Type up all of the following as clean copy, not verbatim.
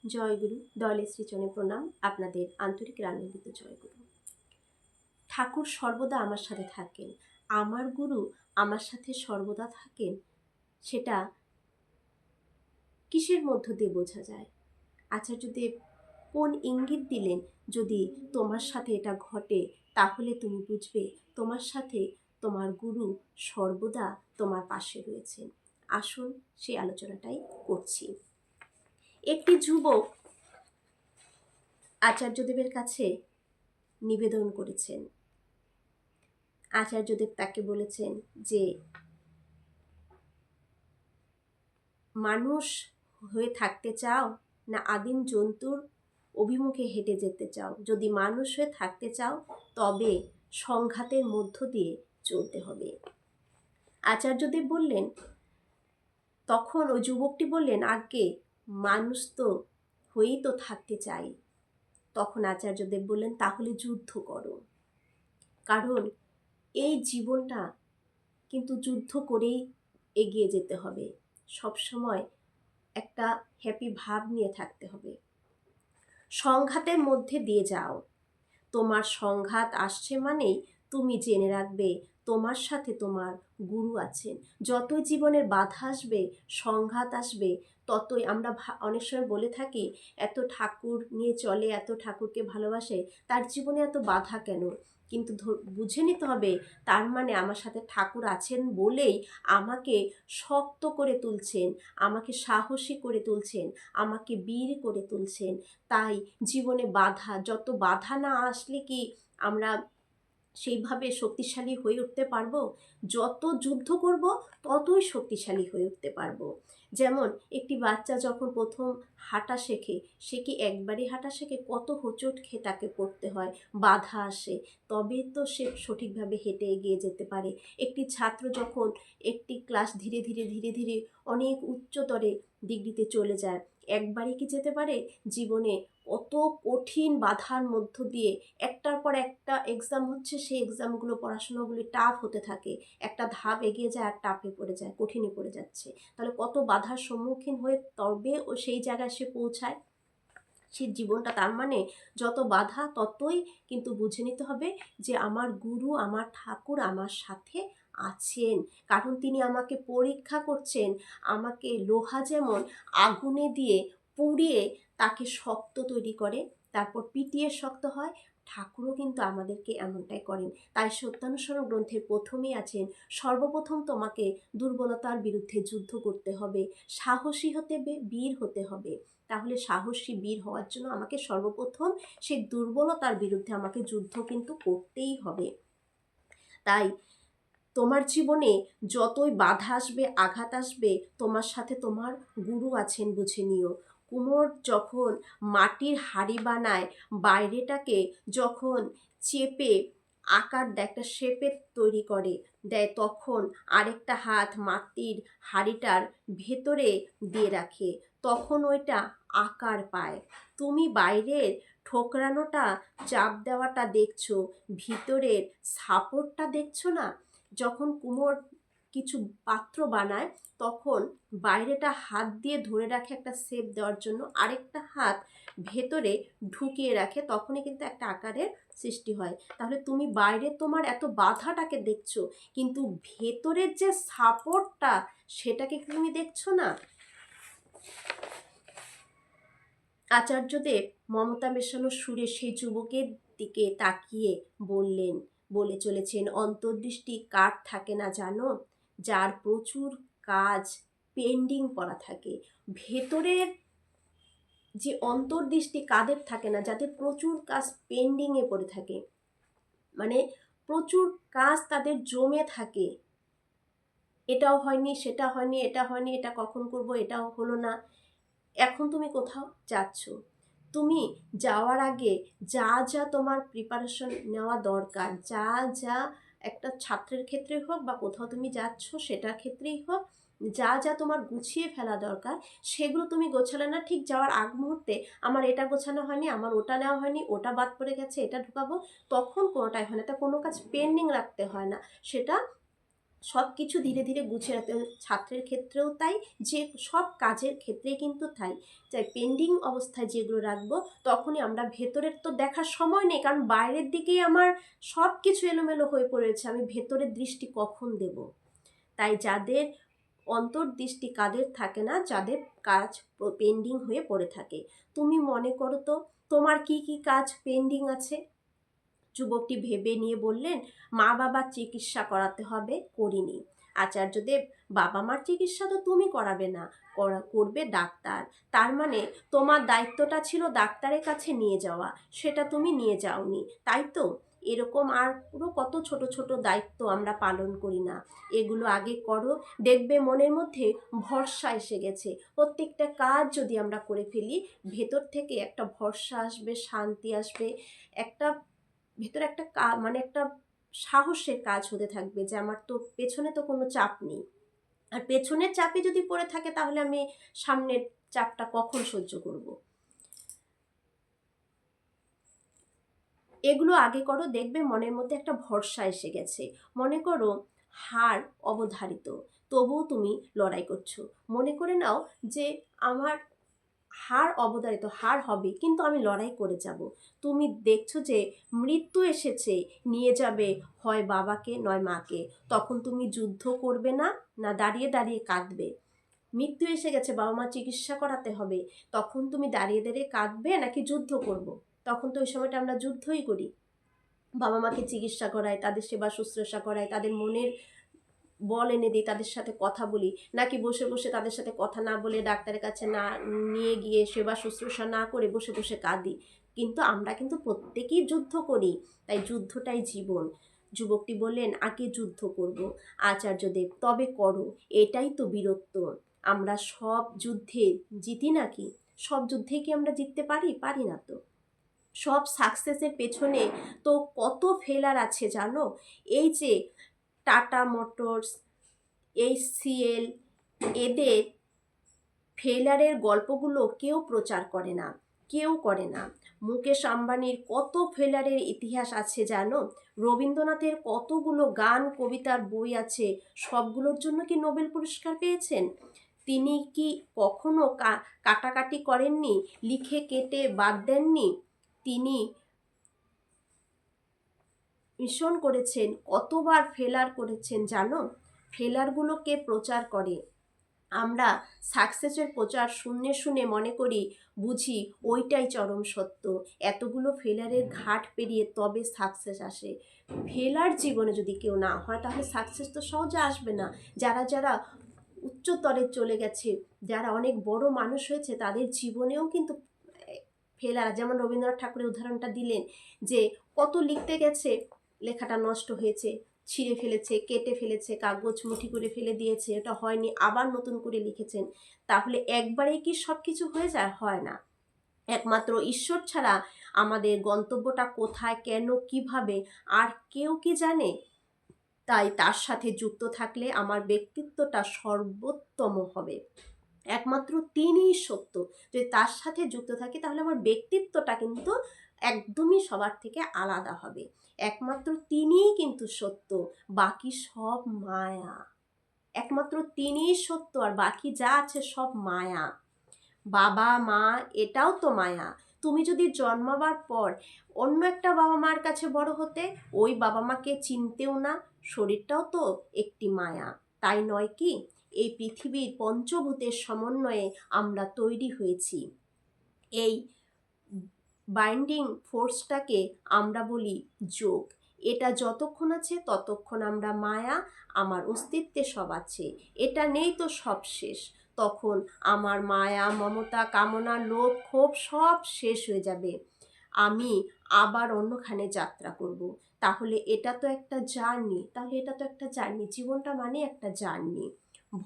জয়গুরু, দয়ালে শ্রীচরণে প্রণাম। আপনাদের আন্তরিক আনন্দিত জয়গুরু। ঠাকুর সর্বদা আমার সাথে থাকেন, আমার গুরু আমার সাথে সর্বদা থাকেন, সেটা কিসের মধ্য দিয়ে বোঝা যায়? আচার্যদেব কোন ইঙ্গিত দিলেন? যদি তোমার সাথে এটা ঘটে তাহলে তুমি বুঝবে তোমার সাথে তোমার গুরু সর্বদা তোমার পাশে রয়েছেন। আসুন সেই আলোচনাটাই করছি। একটি যুবক আচার্যদেবের কাছে নিবেদন করেছেন। আচার্যদেব তাকে বলেছেন যে মানুষ হয়ে থাকতে চাও না আদিম জন্তুর অভিমুখে হেঁটে যেতে চাও? যদি মানুষ হয়ে থাকতে চাও তবে সংঘাতের মধ্য দিয়ে চলতে হবে। আচার্যদেব বললেন, তখন ওই যুবকটি বললেন, আগে মানুষ তো হয়েই তো থাকতে চাই। তখন আচার্যদেব বললেন, তাহলে যুদ্ধ করো। কারণ এই জীবনটা কিন্তু যুদ্ধ করেই এগিয়ে যেতে হবে। সবসময় একটা হ্যাপি ভাব নিয়ে থাকতে হবে। সংঘাতের মধ্যে দিয়ে যাও। তোমার সংঘাত আসছে মানেই তুমি জেনে রাখবে তোমার সাথে তোমার গুরু আছেন। যতই জীবনের বাধা আসবে, সংঘাত আসবে, ততই আমরা অনেক সময় বলে থাকি এত ঠাকুর নিয়ে চলে, এত ঠাকুরকে ভালোবাসে, তার জীবনে এত বাধা কেন? কিন্তু বুঝে নিতে হবে তার মানে আমার সাথে ঠাকুর আছেন বলেই আমাকে শক্ত করে তুলছেন, আমাকে সাহসী করে তুলছেন, আমাকে বীর করে তুলছেন। তাই জীবনে বাধা, যত বাধা না আসলে কি আমরা সেইভাবে শক্তিশালী হয়ে উঠতে পারবো? যত যুদ্ধ করব ততই শক্তিশালী হয়ে উঠতে পারবো। যেমন একটি বাচ্চা যখন প্রথম হাঁটা শেখে, সে কি একবারই হাঁটা শেখে? কত হোঁচট খেয়ে তাকে পড়তে হয়, বাধা আসে, তবে তো সে সঠিকভাবে হেঁটে এগিয়ে যেতে পারে। একটি ছাত্র যখন একটি ক্লাস ধীরে ধীরে ধীরে ধীরে অনেক উচ্চতরে ডিগ্রিতে চলে যায়, একবারই কি যেতে পারে? জীবনে কত কঠিন বাধার মধ্য দিয়ে একটার পর একটা এক্সাম হচ্ছে, সেই এক্সামগুলো পড়াশোনাগুলি টাফ হতে থাকে, একটা ধাপ এগিয়ে যায় আর টাফে পড়ে যায়, কঠিনে পড়ে যাচ্ছে। তাহলে কত বাধার সম্মুখীন হয়ে তবে ও সেই জায়গায় সে পৌঁছায়। সে জীবনটা তার মানে যত বাধা ততই কিন্তু বুঝে নিতে হবে যে আমার গুরু, আমার ঠাকুর আমার সাথে আছেন। কারণ তিনি আমাকে পরীক্ষা করছেন। আমাকে লোহা যেমন আগুনে দিয়ে পুড়িয়ে তাকে শক্ত তৈরি করে, তারপর পিটিয়ে শক্ত হয়, ঠাকুরও কিন্তু আমাদেরকে এমনটাই করেন। তাই সত্যানুসরণ গ্রন্থের প্রথমেই আছেন, সর্বপ্রথম তোমাকে দুর্বলতার বিরুদ্ধে যুদ্ধ করতে হবে, সাহসী হতে হবে, বীর হতে হবে। তাহলে সাহসী বীর হওয়ার জন্য আমাকে সর্বপ্রথম সেই দুর্বলতার বিরুদ্ধে আমাকে যুদ্ধ কিন্তু করতেই হবে। তাই তোমার জীবনে যতই বাধা আসবে, আঘাত আসবে, তোমার সাথে তোমার গুরু আছেন বুঝে নিও। কুমোর যখন মাটির হাঁড়ি বানায়, বাইরেটাকে যখন চেপে আকার দেয়, একটা শেপের তৈরি করে দেয়, তখন আরেকটা হাত মাটির হাঁড়িটার ভেতরে দিয়ে রাখে, তখন ওইটা আকার পায়। তুমি বাইরের ঠোকরানোটা, চাপ দেওয়াটা দেখছো, ভিতরের সাপোর্টটা দেখছো না? যখন কুমোর কিছু পাত্র বানায় তখন বাইরেটা হাত দিয়ে ধরে রাখে একটা শেপ দেওয়ার জন্য, আরেকটা হাত ভেতরে ঢুকিয়ে রাখে, তখনই কিন্তু একটা আকারের সৃষ্টি হয়। তাহলে তুমি বাইরে তোমার এত বাধাটাকে দেখছো, কিন্তু ভেতরের যে সাপোর্টটা সেটাকে তুমি দেখছো না। আচার্যদেব মমতা মেশানো সুরে সেই যুবকের দিকে তাকিয়ে বলে চলেছেন, অন্তর্দৃষ্টি কার থাকে না জানো? যার প্রচুর কাজ পেন্ডিং পড়া থাকে। ভেতরের যে অন্তর্দৃষ্টি কাদের থাকে না? যাদের প্রচুর কাজ পেন্ডিংয়ে পড়ে থাকে, মানে প্রচুর কাজ তাদের জমে থাকে, এটাও হয়নি, সেটা হয়নি, এটা হয়নি, এটা কখন করব, এটাও হলো না। এখন তুমি কোথাও যাচ্ছ, তুমি যাওয়ার আগে যা যা তোমার প্রিপারেশন নেওয়া দরকার, যা যা একটা ছাত্রের ক্ষেত্রে হোক বা কোথাও তুমি যাচ্ছ সেটার ক্ষেত্রেই হোক, যা যা তোমার গুছিয়ে ফেলা দরকার সেগুলো তুমি গোছালে না। ঠিক যাওয়ার আগ মুহূর্তে আমার এটা গোছানো হয়নি, আমার ওটা নেওয়া হয়নি, ওটা বাদ পড়ে গেছে, এটা ঢুকাবো, তখন কোনোটাই হয় না। তা কোনো কাজ পেন্ডিং রাখতে হয় না, সেটা সব কিছু ধীরে ধীরে গুছিয়ে রাখতে হবে। ছাত্রের ক্ষেত্রেও তাই, যে সব কাজের ক্ষেত্রেই কিন্তু তাই, তাই পেন্ডিং অবস্থায় যেগুলো রাখবো তখনই আমরা ভেতরের তো দেখার সময় নেই, কারণ বাইরের দিকেই আমার সব কিছু এলোমেলো হয়ে পড়েছে, আমি ভেতরের দৃষ্টি কখন দেব। তাই যাদের অন্তর্দৃষ্টি কাদের থাকে না, যাদের কাজ পেন্ডিং হয়ে পড়ে থাকে। তুমি মনে করো তো তোমার কি কি কাজ পেন্ডিং আছে। যুবকটি ভেবে নিয়ে বললেন, মা বাবার চিকিৎসা করাতে হবে, করিনি। আচার্যদেব, বাবা মার চিকিৎসা তো তুমি করাবে না, করবে ডাক্তার। তার মানে তোমার দায়িত্বটা ছিল ডাক্তারের কাছে নিয়ে যাওয়া, সেটা তুমি নিয়ে যাওনি, তাই তো? এরকম আর পুরো কত ছোট ছোট দায়িত্ব আমরা পালন করি না। এগুলো আগে করো, দেখবে মনের মধ্যে ভরসা এসে গেছে। প্রত্যেকটা কাজ যদি আমরা করে ফেলি, ভেতর থেকে একটা ভরসা আসবে, শান্তি আসবে, একটা ভেতরে একটা মানে একটা সাহসের কাজ হতে থাকবে যে আমার তো পেছনে তো কোনো চাপ নেই। আর পেছনের চাপে যদি পড়ে থাকে তাহলে আমি সামনের চাপটা কখন সহ্য করব। এগুলো আগে করো, দেখবে মনের মধ্যে একটা ভরসা এসে গেছে। মনে করো হার অবধারিত, তবুও তুমি লড়াই করছো। মনে করে নাও যে আমার হার অবধারিত, হার হবে, কিন্তু আমি লড়াই করে যাব। তুমি দেখছো যে মৃত্যু এসেছে, নিয়ে যাবে হয় বাবাকে নয় মাকে, তখন তুমি যুদ্ধ করবে না, না দাঁড়িয়ে দাঁড়িয়ে কাঁদবে? মৃত্যু এসে গেছে, বাবা মা চিকিৎসা করাতে হবে, তখন তুমি দাঁড়িয়ে দাঁড়িয়ে কাঁদবে নাকি যুদ্ধ করব? তখন তো ওই সময়টা আমরা যুদ্ধই করি, বাবা মাকে চিকিৎসা করাই, তাদের সেবা শুশ্রূষা করাই, তাদের মনের বল এনে দিই, তাদের সাথে কথা বলি, নাকি বসে বসে তাদের সাথে কথা না বলে ডাক্তারের কাছে না নিয়ে গিয়ে সেবা শুশ্রূষা না করে বসে বসে কাঁদি? কিন্তু আমরা কিন্তু প্রত্যেকেই যুদ্ধ করি, তাই যুদ্ধটাই জীবন। যুবকটি বললেন, আগে যুদ্ধ করব। আচার্যদেব, তবে করো, এটাই তো বীরত্ব। আমরা সব যুদ্ধে জিতি নাকি? সব যুদ্ধে কি আমরা জিততে পারি? পারি না তো। সব সাকসেসের পেছনে তো কত ফেলার আছে জানো। এই যে টাটা মোটরস, HCL, এদের ফেলারের গল্পগুলো কেউ প্রচার করে না, কেউ করে না। মুকেশ আম্বানির কত ফেলারের ইতিহাস আছে জানো। রবীন্দ্রনাথের কতগুলো গান কবিতার বই আছে, সবগুলোর জন্য কি নোবেল পুরস্কার পেয়েছেন? তিনি কি কখনো কাটাকাটি করেননি, লিখে কেটে বাদ দেননি? তিনি ভীষণ করেছেন, কতবার ফেলার করেছেন জানো। ফেলারগুলোকে প্রচার করে। আমরা সাকসেসের প্রচার শুনে শুনে মনে করি, বুঝি ওইটাই চরম সত্য। এতগুলো ফেলারের ঘাট পেরিয়ে তবে সাকসেস আসে। ফেলার জীবনে যদি কেউ না হয় তাহলে সাকসেস তো সহজে আসবে না। যারা যারা উচ্চতরে চলে গেছে, যারা অনেক বড় মানুষ হয়েছে, তাদের জীবনেও কিন্তু ফেলার, যেমন রবীন্দ্রনাথ ঠাকুরের উদাহরণটা দিলেন, যে কত লিখতে গেছে, লেখাটা নষ্ট হয়েছে, ছিঁড়ে ফেলেছে, কেটে ফেলেছে, কাগজ মুঠি করে ফেলে দিয়েছে, এটা হয়নি, আবার নতুন করে লিখেছেন। তাহলে একবারেই কি সব কিছু হয়ে যায়? হয় না। একমাত্র ঈশ্বর ছাড়া আমাদের গন্তব্যটা কোথায়, কেন, কিভাবে আর কেউ কি জানে। তাই তার সাথে যুক্ত থাকলে আমার ব্যক্তিত্বটা সর্বোত্তম হবে। একমাত্র তিনিই সত্য। যদি তার সাথে যুক্ত থাকি তাহলে আমার ব্যক্তিত্বটা কিন্তু একদমই সবার থেকে আলাদা হবে। একমাত্র তিনিই কিন্তু সত্য, বাকি সব মায়া। একমাত্র তিনিই সত্য, আর বাকি যা আছে সব মায়া। বাবা মা এটাও তো মায়া। তুমি যদি জন্মাবার পর অন্য একটা বাবা মার কাছে বড় হতে, ওই বাবা মাকে চিনতেও না, শরীরটাও তো একটি মায়া, তাই নয় কি? এই পৃথিবীর পঞ্চভূতের সমন্বয়ে আমরা তৈরি হয়েছি। এই বাইন্ডিং ফোর্সটাকে আমরা বলি যোগ। এটা যতক্ষণ আছে ততক্ষণ আমরা মায়া, আমার অস্তিত্বে সব আছে। এটা নেই তো সব শেষ। তখন আমার মায়া, মমতা, কামনা, লোভ, ক্ষোভ সব শেষ হয়ে যাবে। আমি আবার অন্যখানে যাত্রা করব। তাহলে এটা তো একটা জার্নি, জীবনটা মানে একটা জার্নি।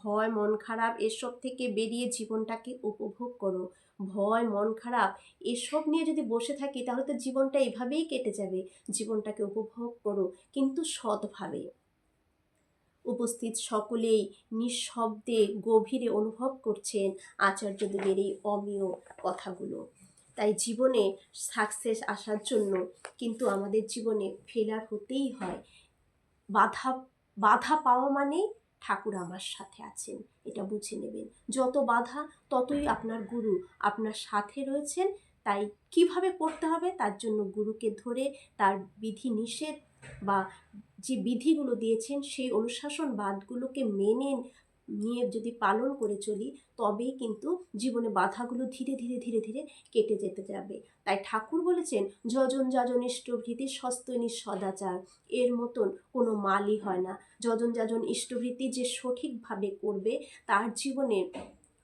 ভয়, মন খারাপ এসব থেকে বেরিয়ে জীবনটাকে উপভোগ করো। ভয়, মন খারাপ এসব নিয়ে যদি বসে থাকি তাহলে তো জীবনটা এভাবেই কেটে যাবে। জীবনটাকে উপভোগ করো, কিন্তু সৎভাবে। উপস্থিত সকলেই নিঃশব্দে গভীরে অনুভব করছেন আচার্যদেবের এই অমীয় কথাগুলো। তাই জীবনে সাকসেস আসার জন্য কিন্তু আমাদের জীবনে ফেলার হতেই হয়, বাধা বাধা পাওয়া মানেই ঠাকুর আমার সাথে আছেন, এটা বুঝে নেবেন। যত বাধা ততই আপনার গুরু আপনার সাথে রয়েছেন। তাই কিভাবে করতে হবে তার জন্য গুরুকে ধরে তার বিধি নিষেধ বা যে বিধিগুলো দিয়েছেন সেই অনুশাসনবাদগুলোকে মেনে নিয়ে যদি পালন করে চলি, তবেই কিন্তু জীবনে বাধাগুলো ধীরে ধীরে ধীরে ধীরে কেটে যেতে যাবে। তাই ঠাকুর বলেছেন, যজন যাজন ইষ্টভৃতি সস্তৈনী সদাচার, এর মতন কোনো মালই হয় না। যজন যাজন ইষ্টভৃতি যে সঠিকভাবে করবে, তার জীবনে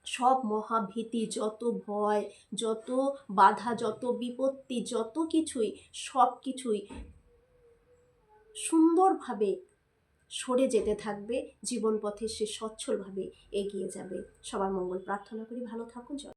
সব মহাভীতি, যত ভয়, যত বাধা, যত বিপত্তি, যত কিছুই, সব কিছুই সুন্দরভাবে সরে যেতে থাকবে। জীবন পথে সে সচ্ছলভাবে এগিয়ে যাবে। সবার মঙ্গল প্রার্থনা করি। ভালো থাকুন।